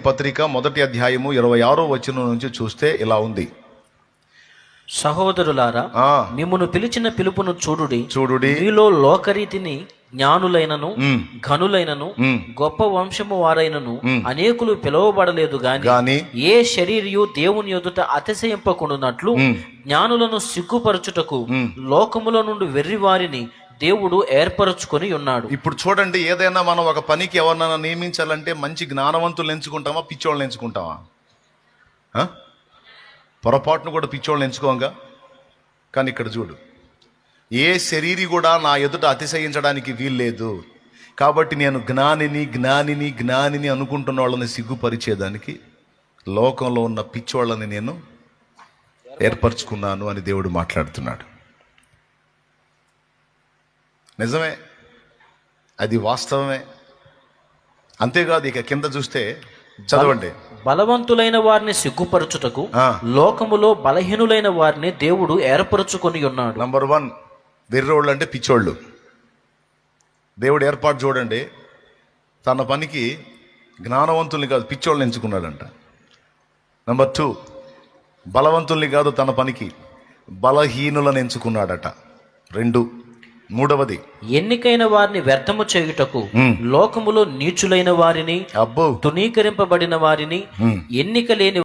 పత్రిక 1వ అధ్యాయము 26వ వచనం నుంచి చూస్తే ఇలా ఉంది. సహోదరులారా, మిమ్మును పిలిచిన పిలుపును చూడుడి. మీలో లోకరీతిని జ్ఞానులైనను ఘనులైనను గొప్ప వంశము వారైనను అనేకులు పిలువబడలేదు గాని ఏ శరీరియు దేవుని ఎదుట అతిశయింపకుండునట్లు జ్ఞానులను సిగ్గుపరచుటకు లోకముల నుండి వెర్రి వారిని దేవుడు ఏర్పరచుకొని ఉన్నాడు. ఇప్పుడు చూడండి, ఏదైనా మనం ఒక పనికి ఎవరినైనా నియమించాలంటే మంచి జ్ఞానవంతులు ఎంచుకుంటామా, పిచ్చోళ్ళని ఎంచుకుంటామా? పొరపాటును కూడా పిచ్చోళ్ళని ఎంచుకోంగా. కానీ ఇక్కడ చూడు, ఏ శరీరి కూడా నా ఎదుట అతిశయించడానికి వీల్లేదు. కాబట్టి నేను జ్ఞానిని జ్ఞానిని జ్ఞానిని అనుకుంటున్న వాళ్ళని సిగ్గుపరిచేదానికి లోకంలో ఉన్న పిచ్చోళ్ళని నేను ఏర్పరచుకున్నాను అని దేవుడు మాట్లాడుతున్నాడు. నిజమే, అది వాస్తవమే. అంతేకాదు, ఇక కింద చూస్తే చదవండి. బలవంతులైన వారిని సిగ్గుపరచుటకు లోకములో బలహీనులైన వారిని దేవుడు ఏర్పరచుకొని ఉన్నాడు. నంబర్ 1, వెర్రోళ్ళు అంటే పిచ్చోళ్ళు. దేవుడు ఏర్పాటు చూడండి, తన పనికి జ్ఞానవంతుల్ని కాదు పిచ్చోళ్ళని ఎంచుకున్నాడంట. నంబర్ 2, బలవంతుల్ని కాదు తన పనికి బలహీనులను ఎంచుకున్నాడట. 2, మూడవది, ఎన్నికైన వారిని వ్యర్థము చేయుటకు లోకములో నీచులైన వారిని, తునీకరింపబడిన వారిని, ఎన్నిక లేని